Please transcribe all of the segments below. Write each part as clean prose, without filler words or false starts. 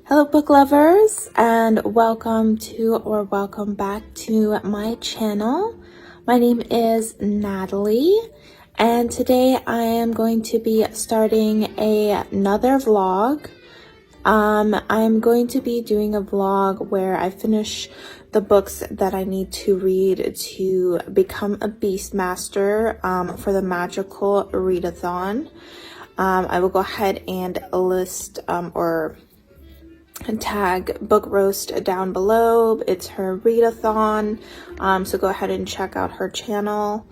Hello book lovers, and welcome back to my channel. My name is Natalie, and today I am going to be starting another vlog. I'm going to be doing a vlog where I finish the books that I need to read to become a Beastmaster for the magical Readathon. I will go ahead and list or tag Book Roast down below. It's her Readathon, so go ahead and check out her channel.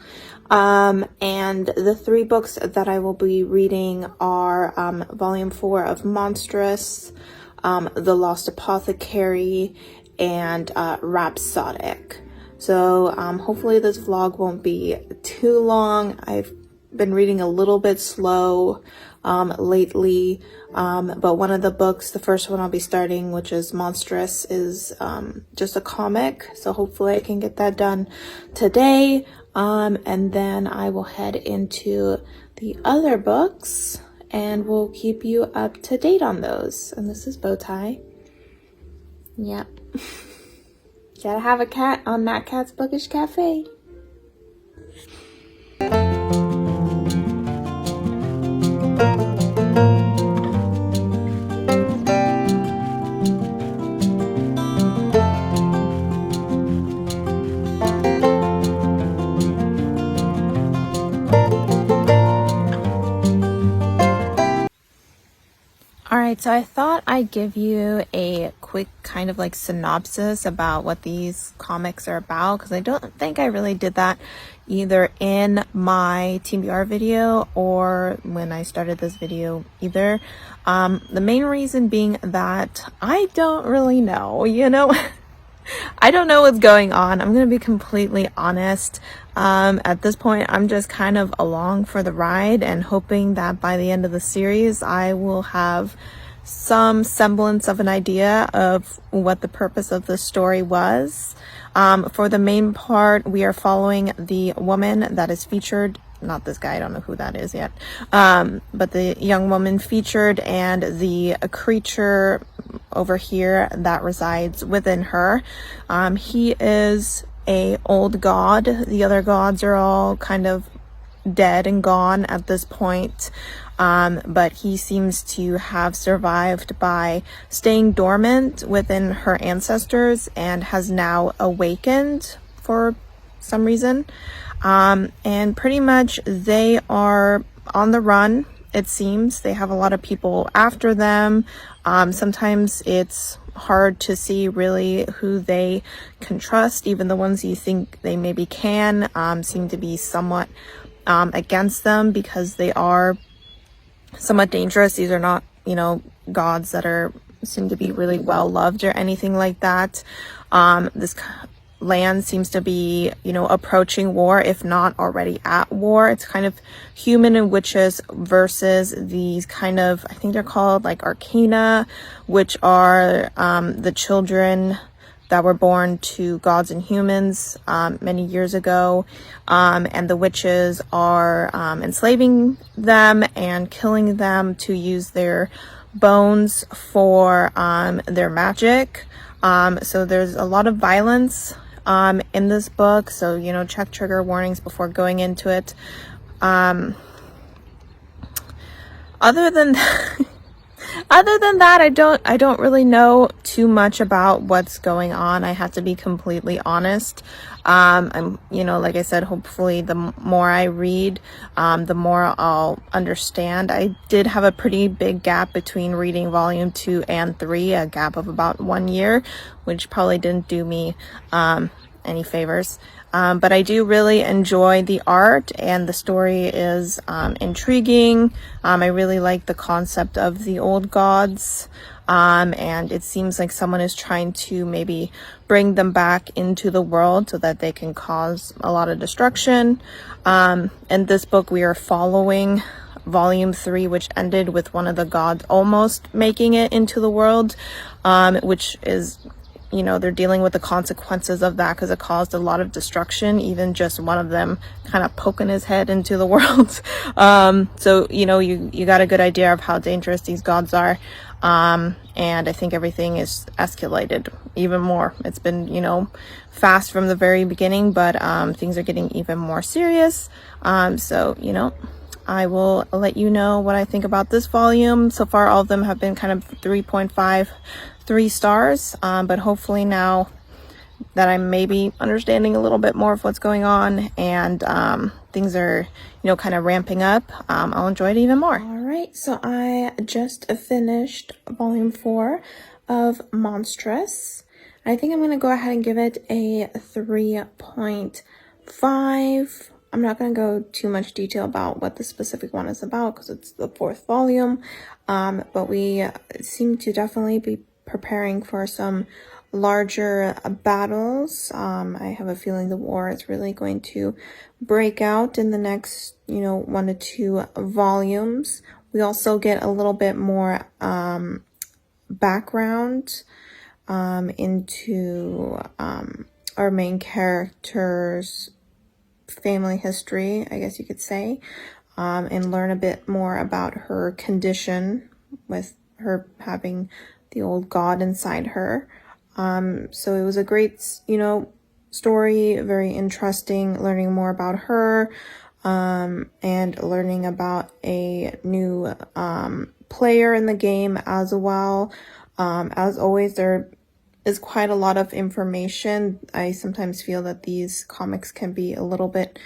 And the 3 books that I will be reading are Volume 4 of Monstrous, The Lost Apothecary, and Rhapsodic. So hopefully this vlog won't be too long. I've been reading a little bit slow lately, but one of the books, the first one I'll be starting, which is Monstrous, is just a comic, so hopefully I can get that done today, and then I will head into the other books and we'll keep you up to date on those. And this is Bowtie. Yep. Gotta have a cat on Nat Cat's Bookish Cafe. Alright, so I thought I'd give you a quick kind of like synopsis about what these comics are about, because I don't think I really did that either in my TBR video or when I started this video either. The main reason being that I don't really know, I don't know what's going on. I'm going to be completely honest. At this point, I'm just kind of along for the ride and hoping that by the end of the series, I will have some semblance of an idea of what the purpose of the story was. For the main part, we are following the woman that is featured. Not this guy, I don't know who that is yet. But the young woman featured and the creature over here that resides within her. He is a old god. The other gods are all kind of dead and gone at this point. But he seems to have survived by staying dormant within her ancestors and has now awakened for some reason. And pretty much they are on the run, it seems. They have a lot of people after them. Sometimes it's hard to see really who they can trust. Even the ones you think they maybe can seem to be somewhat against them because they are somewhat dangerous. These are not, gods that seem to be really well loved or anything like that. This land seems to be, approaching war, if not already at war. It's kind of human and witches versus these kind of, I think they're called like arcana, which are the children that were born to gods and humans many years ago, and the witches are enslaving them and killing them to use their bones for their magic. So there's a lot of violence in this book, so check trigger warnings before going into it. Other than that, I don't really know too much about what's going on. I have to be completely honest. I'm, like I said, hopefully the more I read, the more I'll understand. I did have a pretty big gap between reading volume 2 and 3, a gap of about 1 year, which probably didn't do me any favors. But I do really enjoy the art, and the story is intriguing. I really like the concept of the old gods, and it seems like someone is trying to maybe bring them back into the world so that they can cause a lot of destruction. In this book, we are following volume 3, which ended with one of the gods almost making it into the world, which is, they're dealing with the consequences of that because it caused a lot of destruction, even just one of them kind of poking his head into the world. So, you got a good idea of how dangerous these gods are. And I think everything is escalated even more. It's been, fast from the very beginning, but things are getting even more serious. So, I will let you know what I think about this volume. So far, all of them have been kind of 3.5, 3 stars. But hopefully now that I'm maybe understanding a little bit more of what's going on and things are, kind of ramping up, I'll enjoy it even more. All right, so I just finished volume 4 of Monstrous. I think I'm going to go ahead and give it a 3.5. I'm not going to go too much detail about what the specific one is about because it's the 4th volume, but we seem to definitely be preparing for some larger battles. I have a feeling the war is really going to break out in the next, 1 to 2 volumes. We also get a little bit more background into our main character's family history, I guess you could say, and learn a bit more about her condition with her having the old god inside her. So it was a great, story, very interesting, learning more about her, and learning about a new, player in the game as well. As always, there is quite a lot of information. I sometimes feel that these comics can be a little bit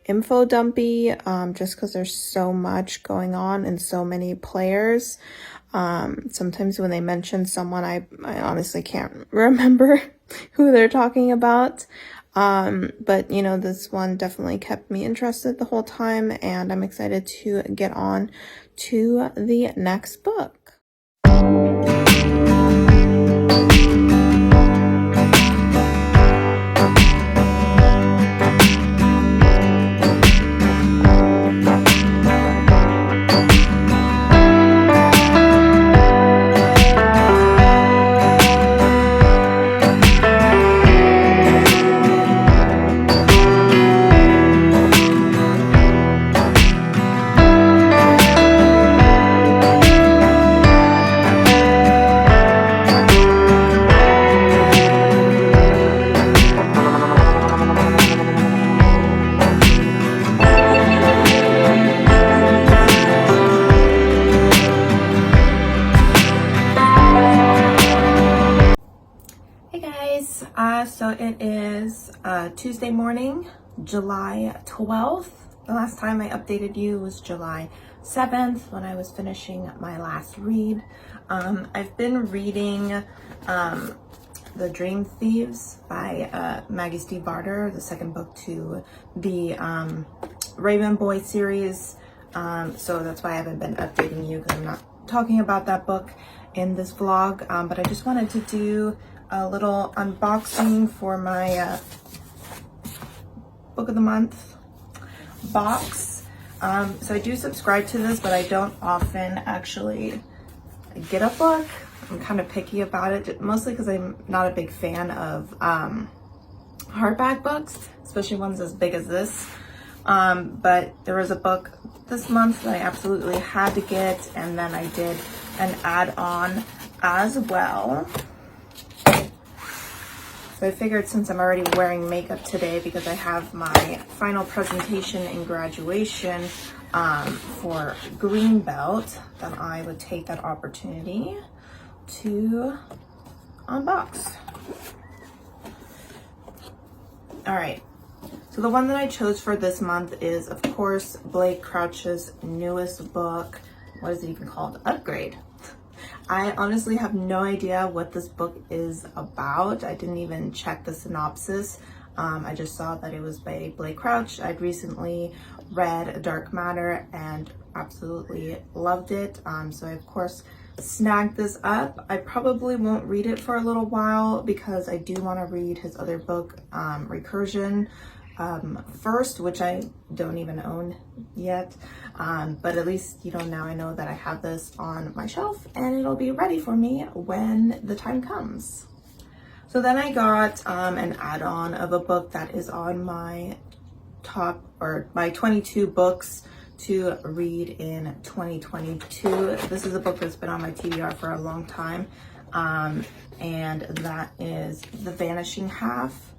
info dumpy, just because there's so much going on and so many players. Sometimes when they mention someone, I honestly can't remember who they're talking about. But this one definitely kept me interested the whole time, and I'm excited to get on to the next book. So it is Tuesday morning, July 12th. The last time I updated you was July 7th when I was finishing my last read. I've been reading The Dream Thieves by Maggie Steve Barter, the second book to the Raven Boy series. So that's why I haven't been updating you, because I'm not talking about that book in this vlog. But I just wanted to do a little unboxing for my book of the month box. So I do subscribe to this, but I don't often actually get a book. I'm kind of picky about it, mostly because I'm not a big fan of hardback books, especially ones as big as this. But there was a book this month that I absolutely had to get, and then I did an add-on as well. So I figured, since I'm already wearing makeup today because I have my final presentation in graduation for Greenbelt, that I would take that opportunity to unbox. All right, so the one that I chose for this month is, of course, Blake Crouch's newest book. What is it even called? Upgrade. I honestly have no idea what this book is about. I didn't even check the synopsis. I just saw that it was by Blake Crouch. I'd recently read Dark Matter and absolutely loved it. So I, of course, snagged this up. I probably won't read it for a little while because I do want to read his other book, Recursion, first, which I don't even own yet. But at least, now I know that I have this on my shelf and it'll be ready for me when the time comes. So then I got an add-on of a book that is on my top, or my 22 books to read in 2022. This is a book that's been on my TBR for a long time, and that is The Vanishing Half.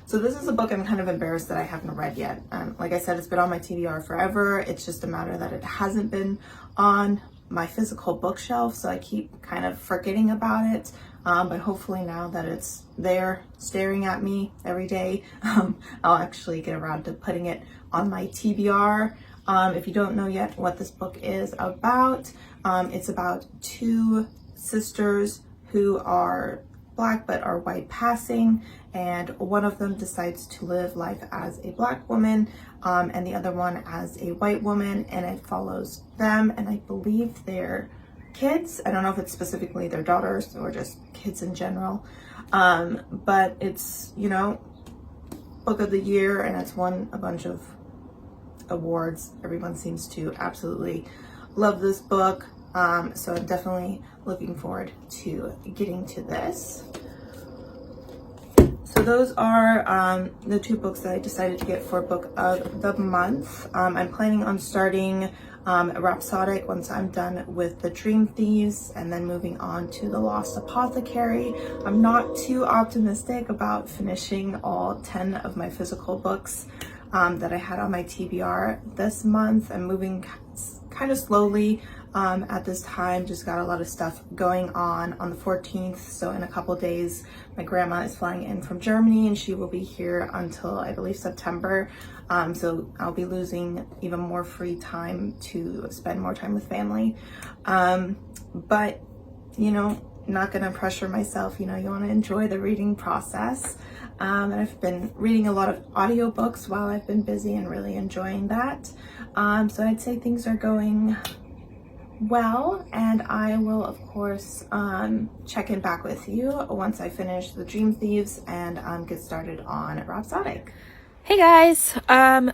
So this is a book I'm kind of embarrassed that I haven't read yet. Like I said, it's been on my TBR forever. It's just a matter that it hasn't been on my physical bookshelf, so I keep kind of forgetting about it. But hopefully now that it's there staring at me every day, I'll actually get around to putting it on my TBR. If you don't know yet what this book is about, it's about two sisters who are Black but are white passing, and one of them decides to live life as a Black woman, and the other one as a white woman, and it follows them and I believe their kids. I don't know if it's specifically their daughters or just kids in general, but it's, you know, book of the year, and it's won a bunch of awards. Everyone seems to absolutely love this book, so I'm definitely looking forward to getting to this. So those are the two books that I decided to get for book of the month. I'm planning on starting Rhapsodic once I'm done with The Dream Thieves, and then moving on to The Lost Apothecary. I'm not too optimistic about finishing all 10 of my physical books that I had on my TBR this month. I'm moving kind of slowly at this time. Just got a lot of stuff going on the 14th, so in a couple days my grandma is flying in from Germany, and she will be here until I believe September, so I'll be losing even more free time to spend more time with family, but you know, not gonna pressure myself. You know, you want to enjoy the reading process, and I've been reading a lot of audiobooks while I've been busy and really enjoying that, so I'd say things are going well, and I will of course check in back with you once I finish The Dream Thieves and get started on Rhapsodic. Hey guys,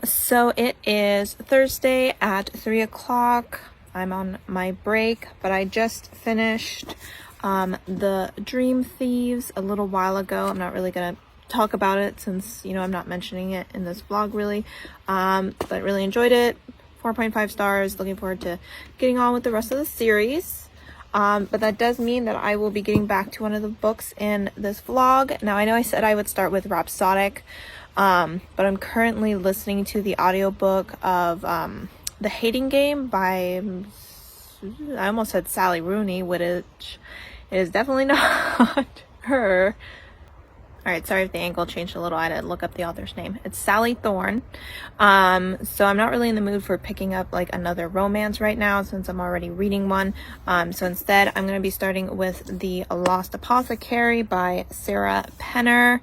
so it is Thursday at 3 o'clock. I'm on my break, but I just finished The Dream Thieves a little while ago. I'm not really gonna talk about it since, you know, I'm not mentioning it in this vlog really, but really enjoyed it. 4.5 stars. Looking forward to getting on with the rest of the series. But that does mean that I will be getting back to one of the books in this vlog. Now, I know I said I would start with Rhapsodic, but I'm currently listening to the audiobook of The Hating Game by, I almost said Sally Rooney, which it is definitely not her. Alright, sorry if the angle changed a little. I had to look up the author's name. It's Sally Thorne. So I'm not really in the mood for picking up like another romance right now since I'm already reading one. So instead, I'm going to be starting with The Lost Apothecary by Sarah Penner.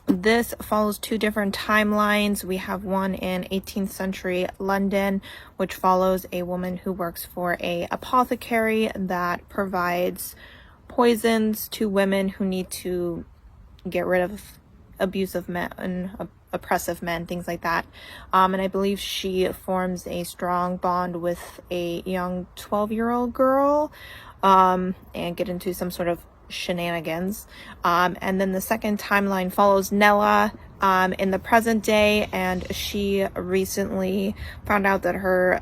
This follows two different timelines. We have one in 18th century London, which follows a woman who works for a apothecary that provides poisons to women who need to get rid of abusive men and oppressive men, things like that. And I believe she forms a strong bond with a young 12-year-old girl, and get into some sort of shenanigans. And then the second timeline follows Nella in the present day, and she recently found out that her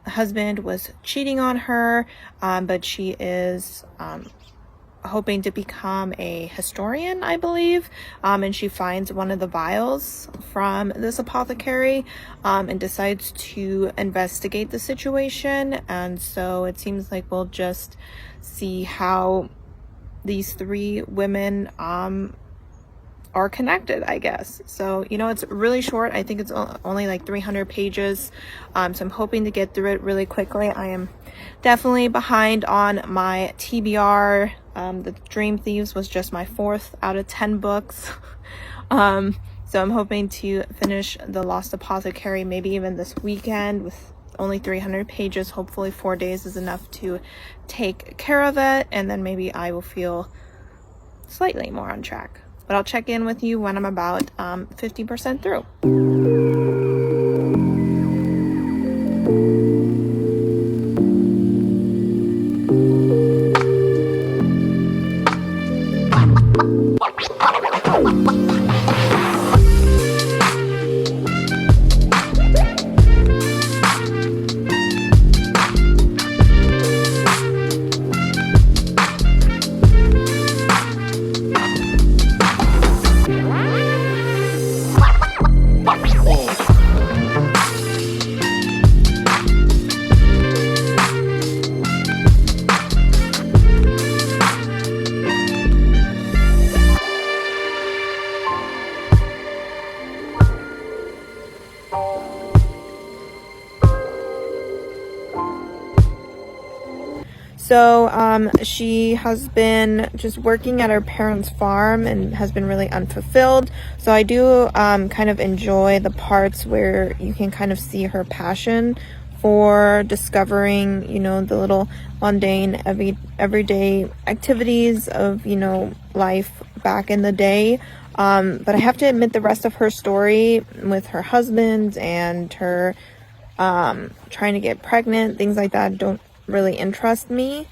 husband was cheating on her, but she is hoping to become a historian, I believe, and she finds one of the vials from this apothecary, and decides to investigate the situation. And so it seems like we'll just see how these three women are connected, I guess. So, you know, it's really short. I think it's only like 300 pages. So I'm hoping to get through it really quickly. I am definitely behind on my TBR. The Dream Thieves was just my 4th out of 10 books. So I'm hoping to finish The Lost Apothecary maybe even this weekend with only 300 pages. Hopefully 4 days is enough to take care of it, and then maybe I will feel slightly more on track. But I'll check in with you when I'm about 50% through. So she has been just working at her parents' farm and has been really unfulfilled. So I do kind of enjoy the parts where you can kind of see her passion for discovering, you know, the little mundane everyday activities of, you know, life back in the day. But I have to admit, the rest of her story with her husband and her trying to get pregnant, things like that, don't really interest me.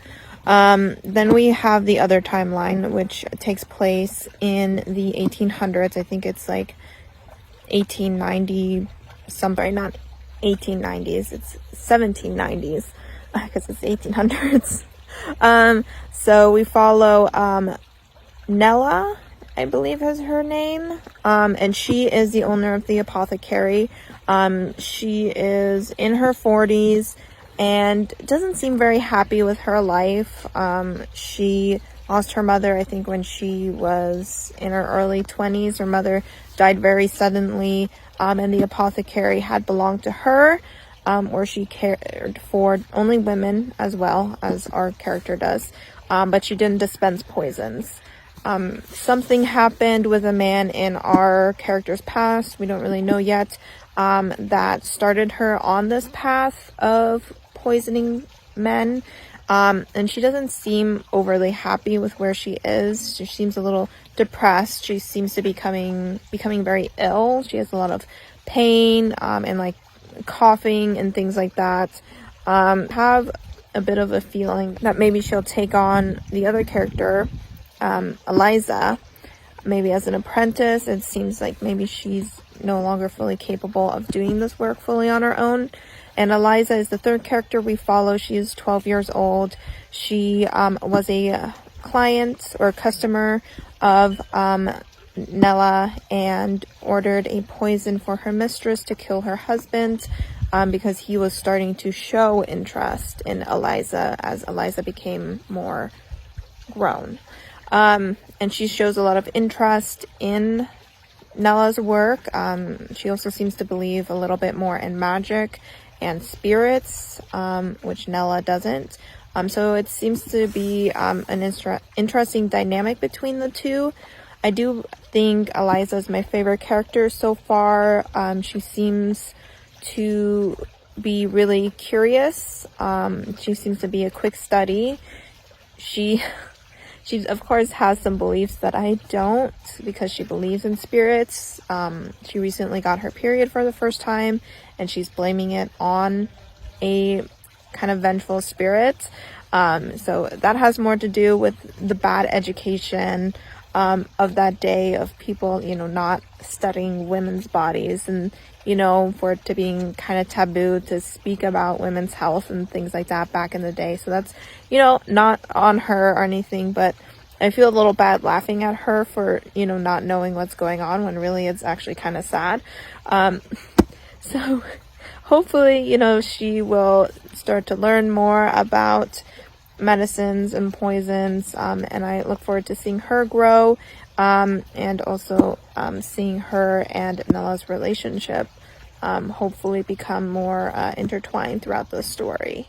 Then we have the other timeline, which takes place in the 1800s. I think it's like 1890 something, not 1890s, it's 1790s, because it's 1800s. So we follow Nella, I believe is her name, and she is the owner of the apothecary. She is in her 40s and doesn't seem very happy with her life. She lost her mother, I think, when she was in her early 20s. Her mother died very suddenly, and the apothecary had belonged to her, or she cared for only women as well as our character does, but she didn't dispense poisons. Something happened with a man in our character's past, we don't really know yet, that started her on this path of poisoning men. And she doesn't seem overly happy with where she is. She seems a little depressed. She seems to be becoming very ill. She has a lot of pain, and like coughing and things like that. Have a bit of a feeling that maybe she'll take on the other character, Eliza, maybe as an apprentice. It seems like maybe she's no longer fully capable of doing this work fully on her own. And Eliza is the third character we follow. She is 12 years old. She was a client or customer of Nella and ordered a poison for her mistress to kill her husband, because he was starting to show interest in Eliza as Eliza became more grown. And she shows a lot of interest in Nella's work. She also seems to believe a little bit more in magic and spirits, which Nella doesn't. So it seems to be an interesting dynamic between the two. I do think Eliza is my favorite character so far. She seems to be really curious. She seems to be a quick study. She of course has some beliefs that I don't, because she believes in spirits. She recently got her period for the first time, and she's blaming it on a kind of vengeful spirit. So that has more to do with the bad education of that day, of people, you know, not studying women's bodies, and, you know, for it to being kind of taboo to speak about women's health and things like that back in the day. So that's, you know, not on her or anything, but I feel a little bad laughing at her for, you know, not knowing what's going on when really it's actually kind of sad. So hopefully, you know, she will start to learn more about medicines and poisons, and I look forward to seeing her grow, and also seeing her and Nella's relationship hopefully become more intertwined throughout the story.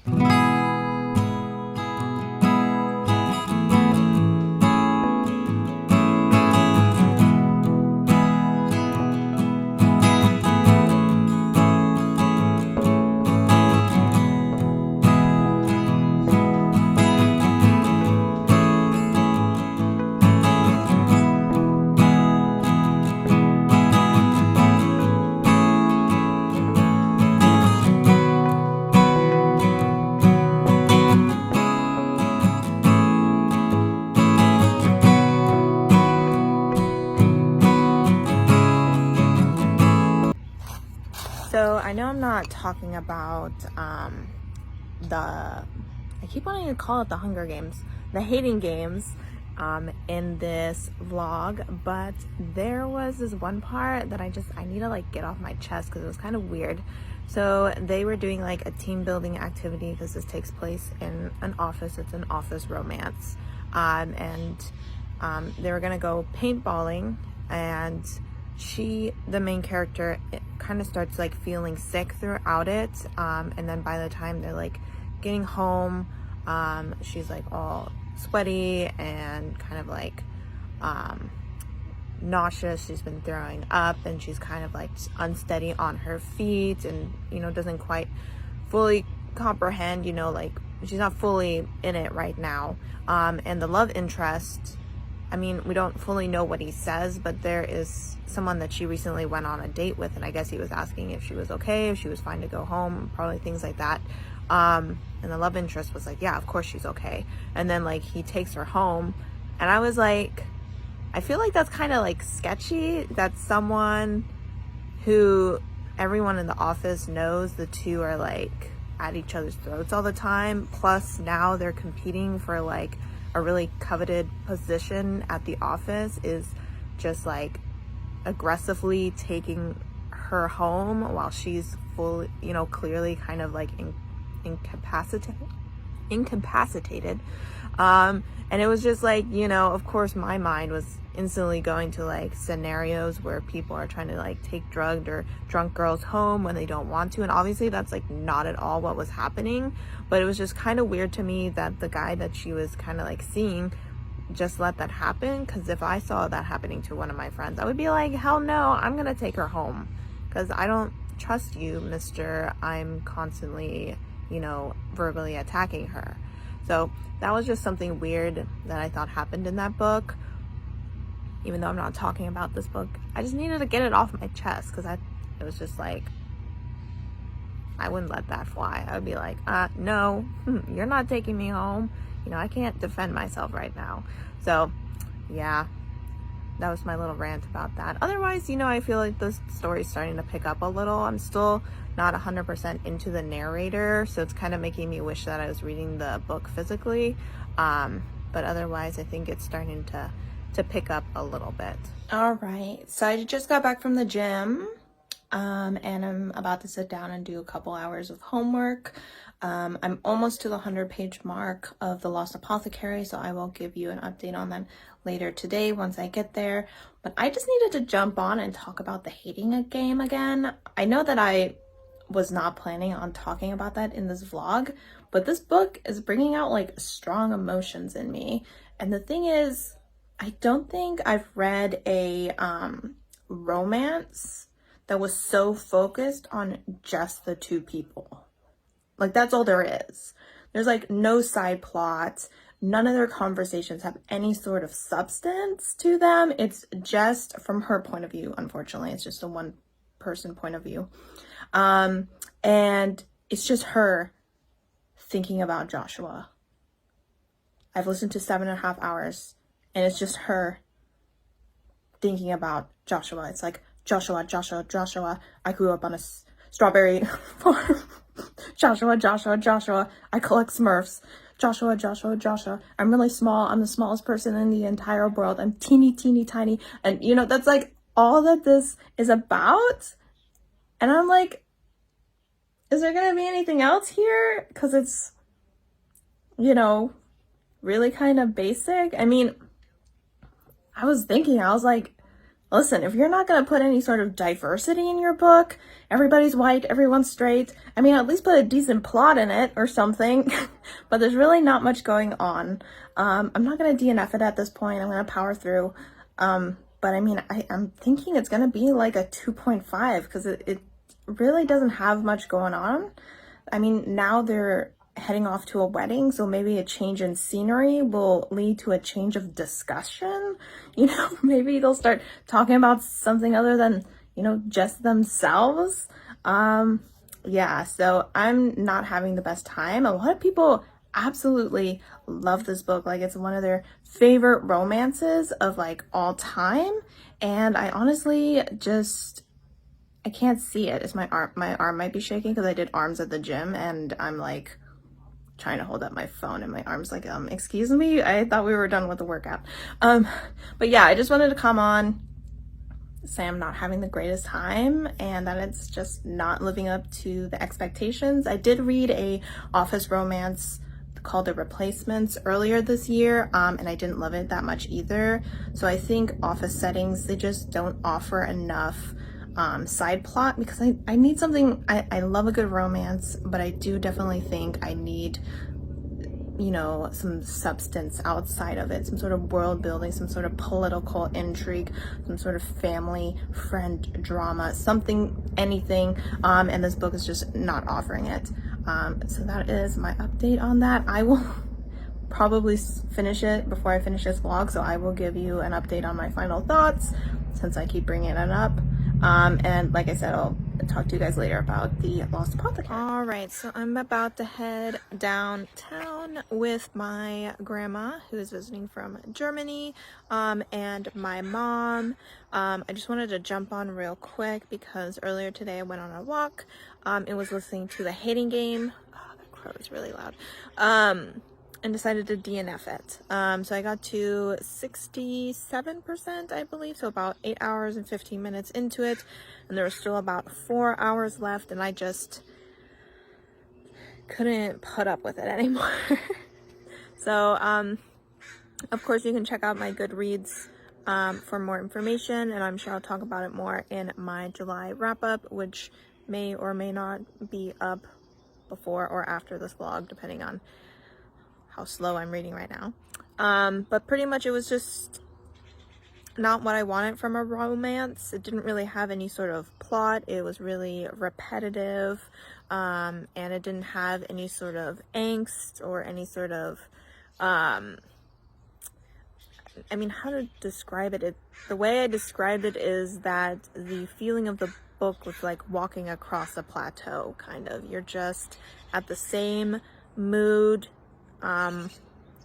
So I know I'm not talking about I keep wanting to call it the Hunger Games, the Hating Games, in this vlog, but there was this one part that I need to like get off my chest because it was kind of weird. So they were doing like a team building activity, because this takes place in an office. It's an office romance, and they were gonna go paintballing, and the main character, it kind of starts like feeling sick throughout it, and then by the time they're like getting home, She's like all sweaty and kind of like nauseous. She's been throwing up, and she's kind of like unsteady on her feet, and doesn't quite fully comprehend, like she's not fully in it right now. And the love interest, I mean, we don't fully know what he says, but there is someone that she recently went on a date with, and I guess he was asking if she was okay, if she was fine to go home, probably things like that. And the love interest was like, yeah, of course she's okay. And then like he takes her home, and I was like, I feel like that's kind of like sketchy. That's someone who everyone in the office knows the two are like at each other's throats all the time. Plus now they're competing for like a really coveted position at the office, is just like aggressively taking her home while she's full, clearly kind of like incapacitated. And it was just like, of course my mind was instantly going to like scenarios where people are trying to like take drugged or drunk girls home when they don't want to, and obviously that's like not at all what was happening. But it was just kind of weird to me that the guy that she was kind of like seeing just let that happen, because if I saw that happening to one of my friends, I would be like, hell no, I'm gonna take her home, because I don't trust you, mister. I'm constantly verbally attacking her. So that was just something weird that I thought happened in that book. Even though I'm not talking about this book, I just needed to get it off my chest, because it was just like, I wouldn't let that fly. I would be like, no, you're not taking me home. I can't defend myself right now. So yeah, that was my little rant about that. Otherwise, I feel like the story's starting to pick up a little. I'm still not 100% into the narrator, so it's kind of making me wish that I was reading the book physically. But otherwise, I think it's starting to pick up a little bit. All right, so I just got back from the gym, and I'm about to sit down and do a couple hours of homework. I'm almost to the 100-page mark of The Lost Apothecary, so I will give you an update on that later today once I get there. But I just needed to jump on and talk about the hating a game again. I know that I was not planning on talking about that in this vlog, but this book is bringing out like strong emotions in me. And the thing is, I don't think I've read a romance that was so focused on just the two people. Like, that's all there is. There's like no side plot. None of their conversations have any sort of substance to them. It's just from her point of view. Unfortunately, it's just a one person point of view. And it's just her thinking about Joshua. I've listened to 7.5 hours, and it's just her thinking about Joshua. It's like, Joshua, Joshua, Joshua, I grew up on a strawberry farm. Joshua, Joshua, Joshua, I collect Smurfs. Joshua, Joshua, Joshua, I'm really small. I'm the smallest person in the entire world. I'm teeny, teeny, tiny. And, that's like all that this is about. And I'm like, is there going to be anything else here? Because it's, really kind of basic. I mean, I was like, listen, if you're not going to put any sort of diversity in your book, everybody's white, everyone's straight, I mean, at least put a decent plot in it or something. But there's really not much going on. I'm not going to DNF it at this point. I'm going to power through. But I mean, I'm thinking it's going to be like a 2.5, because it really doesn't have much going on. I mean, now they're heading off to a wedding, so maybe a change in scenery will lead to a change of discussion. Maybe they'll start talking about something other than, just themselves. Yeah, so I'm not having the best time. A lot of people absolutely love this book. Like, it's one of their favorite romances of like all time. And I honestly I can't see it. It's my arm might be shaking because I did arms at the gym, and I'm like trying to hold up my phone, and my arm's like, excuse me, I thought we were done with the workout. But yeah, I just wanted to come on, say I'm not having the greatest time, and that it's just not living up to the expectations. I did read a office romance called The Replacements earlier this year, and I didn't love it that much either. So I think office settings, they just don't offer enough side plot, because I need something. I love a good romance, but I do definitely think I need you know, some substance outside of it, some sort of world building, some sort of political intrigue, some sort of family friend drama, something, anything, and this book is just not offering it. So that is my update on that. I will probably finish it before I finish this vlog, so I will give you an update on my final thoughts since I keep bringing it up. And like I said, I'll talk to you guys later about the Lost Apothecary. All right, so I'm about to head downtown with my grandma who is visiting from Germany, and my mom. I just wanted to jump on real quick because earlier today I went on a walk. It was listening to the Hating Game. Oh, that crow is really loud. And decided to DNF it. So I got to 67%, I believe, so about 8 hours and 15 minutes into it, and there was still about 4 hours left, and I just couldn't put up with it anymore. So, of course, you can check out my Goodreads for more information, and I'm sure I'll talk about it more in my July wrap-up, which may or may not be up before or after this vlog, depending on how slow I'm reading right now. But pretty much it was just not what I wanted from a romance. It didn't really have any sort of plot. It was really repetitive, and it didn't have any sort of angst or any sort of, I mean, how to describe it? The way I described it is that the feeling of the book was like walking across a plateau, kind of. You're just at the same mood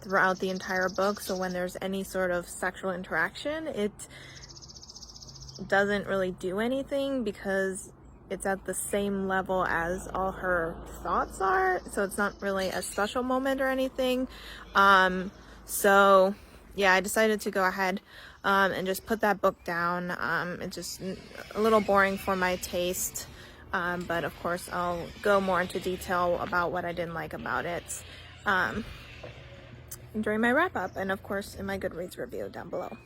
throughout the entire book, so when there's any sort of sexual interaction, it doesn't really do anything because it's at the same level as all her thoughts are, so it's not really a special moment or anything. So yeah, I decided to go ahead and just put that book down. It's just a little boring for my taste, but of course I'll go more into detail about what I didn't like about it during my wrap up, and of course in my Goodreads review down below.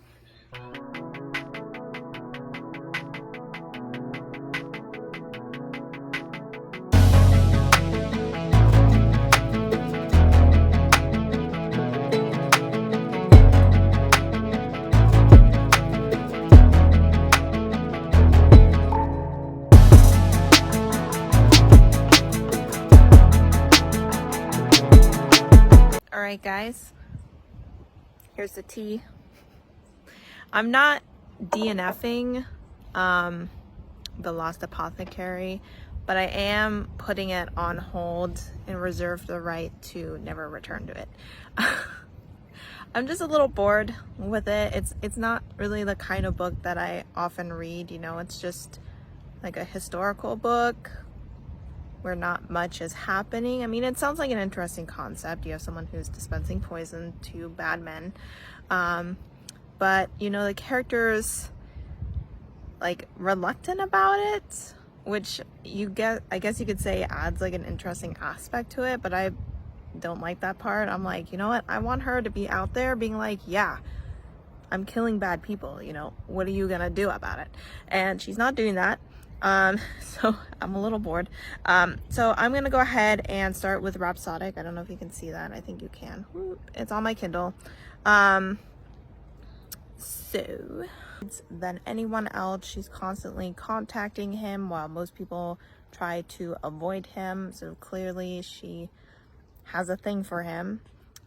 All right, guys, here's the tea. I'm not DNFing the Lost Apothecary, but I am putting it on hold and reserve the right to never return to it. I'm just a little bored with it. It's not really the kind of book that I often read, you know. It's just like a historical book where not much is happening. I mean, it sounds like an interesting concept. You have someone who's dispensing poison to bad men, but you know, the character's like reluctant about it, which I guess you could say adds like an interesting aspect to it, but I don't like that part. I'm like, you know what, I want her to be out there being like, yeah, I'm killing bad people, you know, what are you gonna do about it? And she's not doing that. So I'm a little bored. So I'm gonna go ahead and start with Rhapsodic. I don't know if you can see that. I think you can. It's on my Kindle. So than anyone else, she's constantly contacting him while most people try to avoid him. So clearly she has a thing for him.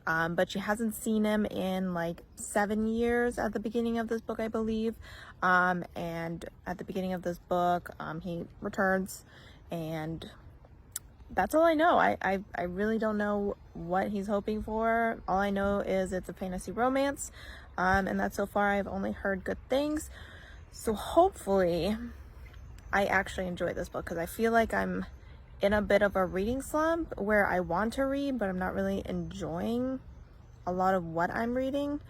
But she hasn't seen him in like 7 years at the beginning of this book, I believe. And at the beginning of this book, he returns, and that's all I know. I really don't know what he's hoping for. All I know is it's a fantasy romance, and that so far I've only heard good things. So hopefully I actually enjoy this book, because I feel like I'm in a bit of a reading slump where I want to read, but I'm not really enjoying a lot of what I'm reading.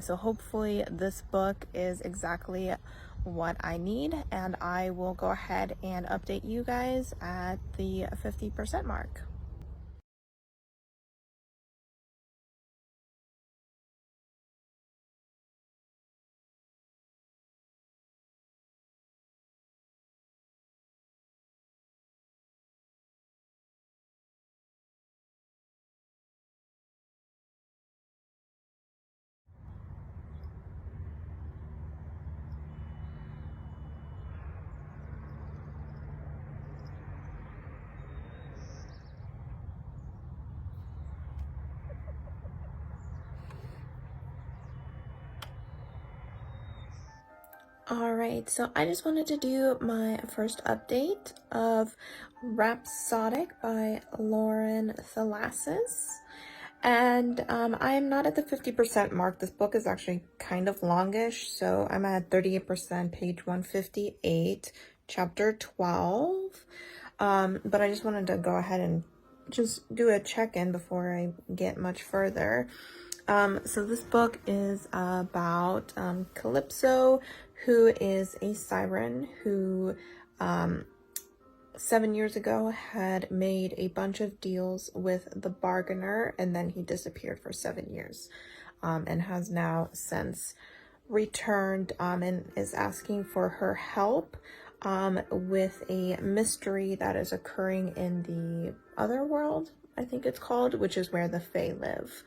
So hopefully this book is exactly what I need, and I will go ahead and update you guys at the 50% mark. Alright, so I just wanted to do my first update of Rhapsodic by Lauren Thalasis. And I'm not at the 50% mark. This book is actually kind of longish, so I'm at 38%, page 158, chapter 12. But I just wanted to go ahead and just do a check-in before I get much further. So this book is about Calypso, who is a siren who 7 years ago had made a bunch of deals with the bargainer, and then he disappeared for 7 years, and has now since returned, and is asking for her help with a mystery that is occurring in the other world, I think it's called, which is where the Fae live.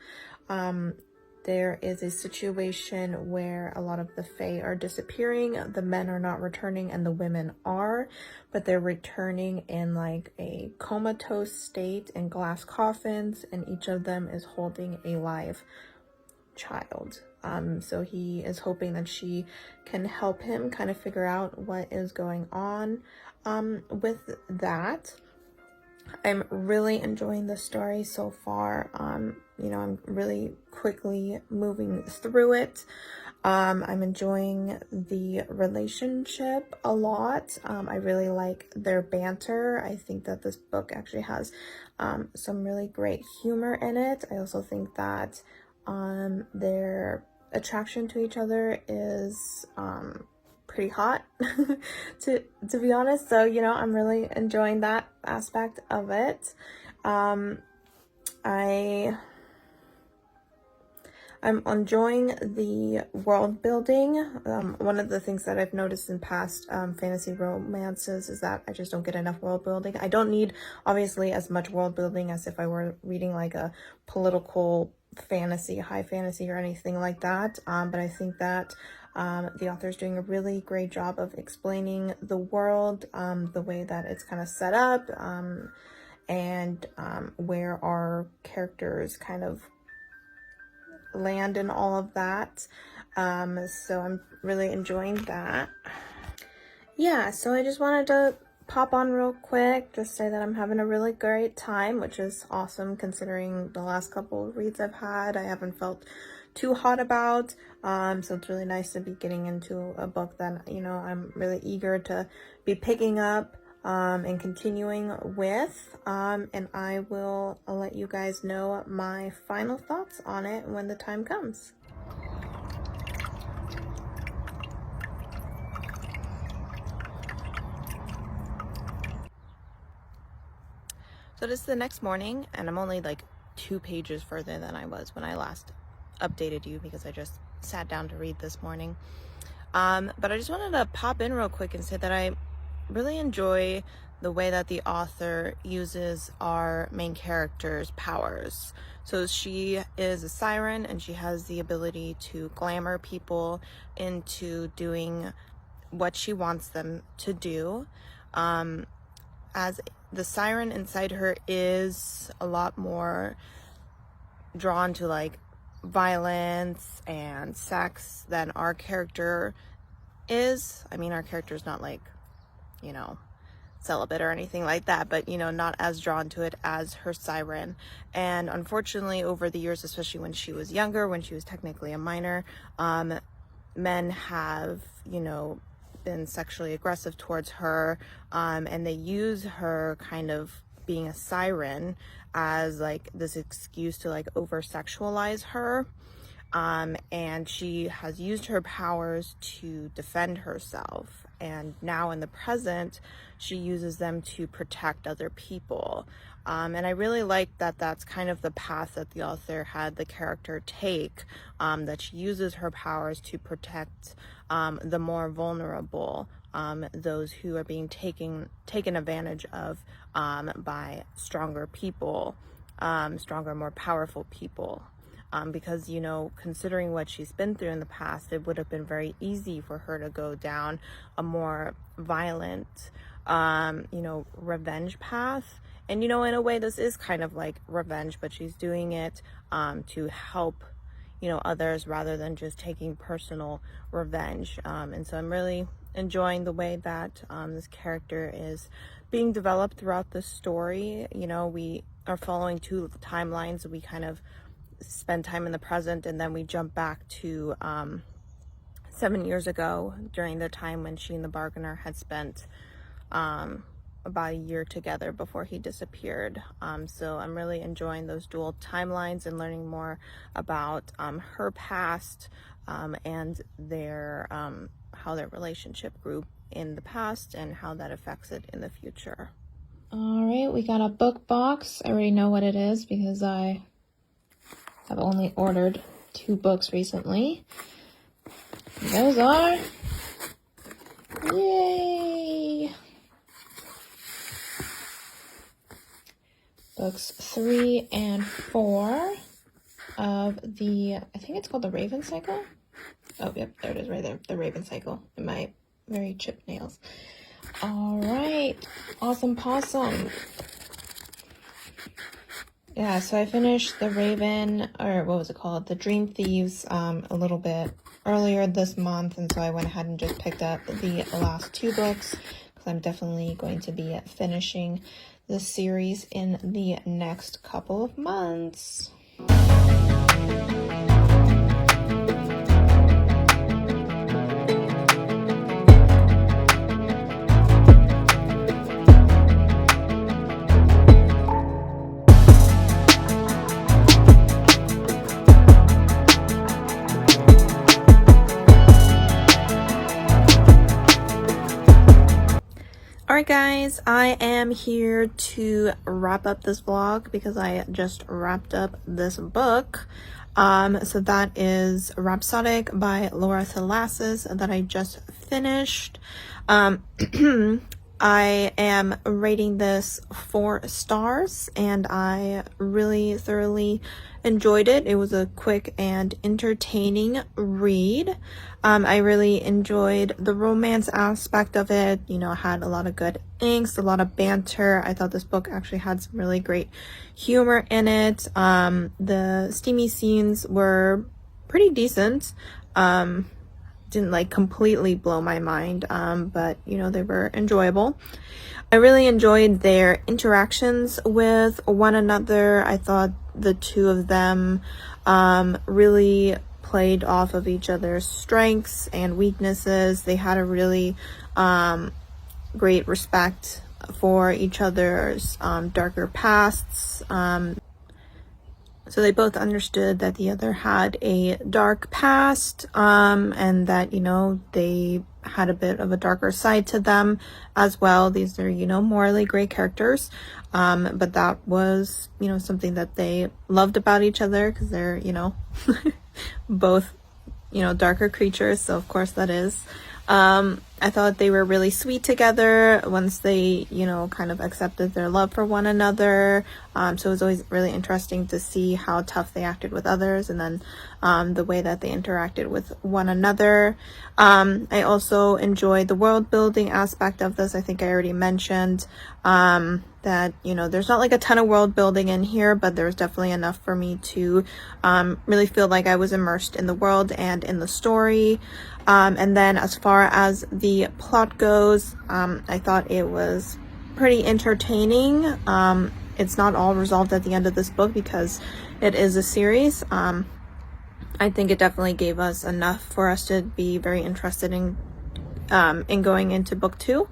There is a situation where a lot of the Fae are disappearing. The men are not returning and the women are, but they're returning in like a comatose state in glass coffins, and each of them is holding a live child. So he is hoping that she can help him kind of figure out what is going on with that. I'm really enjoying the story so far. I'm really quickly moving through it. I'm enjoying the relationship a lot. I really like their banter. I think that this book actually has some really great humor in it. I also think that their attraction to each other is pretty hot to be honest. So I'm really enjoying that aspect of it. I'm enjoying the world building. One of the things that I've noticed in past fantasy romances is that I just don't get enough world building. I don't need obviously as much world building as if I were reading like a political fantasy, high fantasy or anything like that, but I think that the author is doing a really great job of explaining the world, the way that it's kind of set up, and where our characters kind of land and all of that. So I'm really enjoying that. Yeah, so I just wanted to pop on real quick, just say that I'm having a really great time, which is awesome considering the last couple of reads I've had I haven't felt too hot about. So it's really nice to be getting into a book that I'm really eager to be picking up and continuing with, and I will let you guys know my final thoughts on it when the time comes. So this is the next morning, and I'm only like 2 pages further than I was when I last updated you, because I just sat down to read this morning. But I just wanted to pop in real quick and say that I really enjoy the way that the author uses our main character's powers. So she is a siren, and she has the ability to glamour people into doing what she wants them to do. As the siren inside her is a lot more drawn to like violence and sex than our character is. I mean, our character is not like, celibate or anything like that, but not as drawn to it as her siren. And unfortunately, over the years, especially when she was younger, when she was technically a minor, men have been sexually aggressive towards her, and they use her kind of being a siren as like this excuse to like over sexualize her. And she has used her powers to defend herself, and now in the present she uses them to protect other people. And I really like that that's kind of the path that the author had the character take, that she uses her powers to protect the more vulnerable, those who are being taken advantage of by stronger people, stronger, more powerful people. Because considering what she's been through in the past, it would have been very easy for her to go down a more violent revenge path. And in a way this is kind of like revenge, but she's doing it to help others rather than just taking personal revenge. And so I'm really enjoying the way that this character is being developed throughout the story. We are following two timelines. We kind of spend time in the present, and then we jump back to 7 years ago during the time when she and the bargainer had spent about a year together before he disappeared. So I'm really enjoying those dual timelines and learning more about her past and their how their relationship grew in the past and how that affects it in the future. All right, we got a book box. I already know what it is because I have only ordered 2 books recently. Those are, yay, books 3 and 4 of the, I think it's called the Raven Cycle. Oh, yep, there it is right there, the Raven Cycle, in my very chipped nails. All right, awesome possum. Yeah, so I finished the Raven, or what was it called? The Dream Thieves a little bit earlier this month, and so I went ahead and just picked up the last 2 books because I'm definitely going to be finishing this series in the next couple of months. Alright guys, I am here to wrap up this vlog because I just wrapped up this book. So that is Rhapsodic by Laura Thalassis that I just finished. I am rating this 4 stars and I really thoroughly enjoyed it. It was a quick and entertaining read. I really enjoyed the romance aspect of it. It had a lot of good angst, a lot of banter. I thought this book actually had some really great humor in it. The steamy scenes were pretty decent. Didn't completely blow my mind, but they were enjoyable. I really enjoyed their interactions with one another. I thought the 2 of them really played off of each other's strengths and weaknesses. They had a really great respect for each other's darker pasts. So they both understood that the other had a dark past, and that, they had a bit of a darker side to them as well. These are, morally great characters. But that was, something that they loved about each other because they're, both, darker creatures. So of course that is. I thought they were really sweet together once they, kind of accepted their love for one another. So it was always really interesting to see how tough they acted with others and then the way that they interacted with one another. I also enjoyed the world building aspect of this. I think I already mentioned that, there's not a ton of world building in here, but there's definitely enough for me to really feel like I was immersed in the world and in the story. And then as far as the plot goes, I thought it was pretty entertaining. It's not all resolved at the end of this book because it is a series. I think it definitely gave us enough for us to be very interested in going into book 2.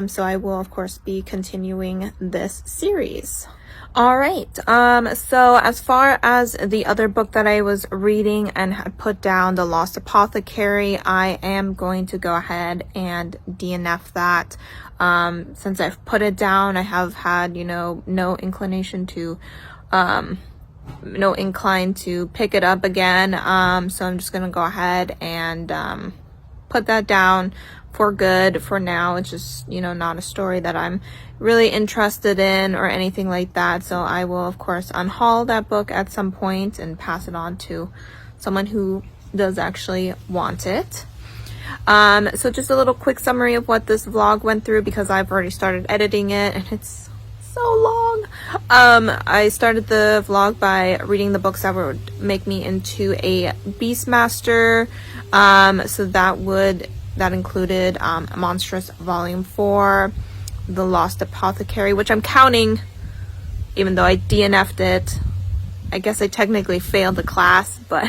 So I will of course be continuing this series. All right, so as far as the other book that I was reading and had put down, The Lost Apothecary, I am going to go ahead and DNF that. Since I've put it down, I have had, no inclination to, no incline to pick it up again. So I'm just gonna go ahead and put that down for good for now. It's just, not a story that I'm really interested in or anything like that. So I will, of course, unhaul that book at some point and pass it on to someone who does actually want it. So just a little quick summary of what this vlog went through because I've already started editing it and it's so long. I started the vlog by reading the books that would make me into a Beastmaster. So that included Monstrous Volume 4, The Lost Apothecary, which I'm counting, even though I DNF'd it. I guess I technically failed the class, but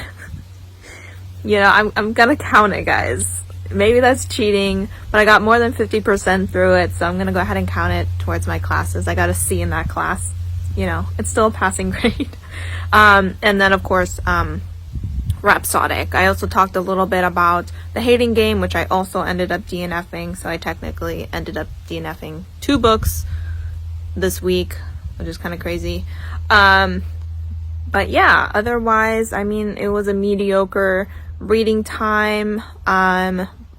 you know, I'm gonna count it, guys. Maybe that's cheating, but I got more than 50% through it, so I'm gonna go ahead and count it towards my classes. I got a C in that class. You know, it's still a passing grade. And then, of course, Rhapsodic. I also talked a little bit about the Hating Game, which I also ended up DNFing, so I technically ended up DNFing 2 books this week, which is kind of crazy. But yeah, otherwise, I mean, it was a mediocre reading time.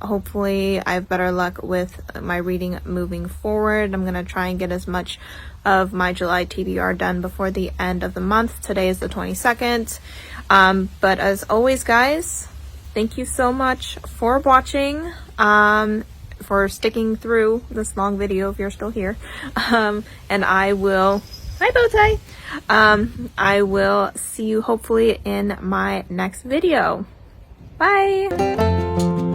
Hopefully I have better luck with my reading moving forward. I'm gonna try and get as much of my July TBR done before the end of the month. Today is the 22nd. But as always, guys, thank you so much for watching, for sticking through this long video if you're still here. And I will, hi Bowtie. I will see you hopefully in my next video. Bye.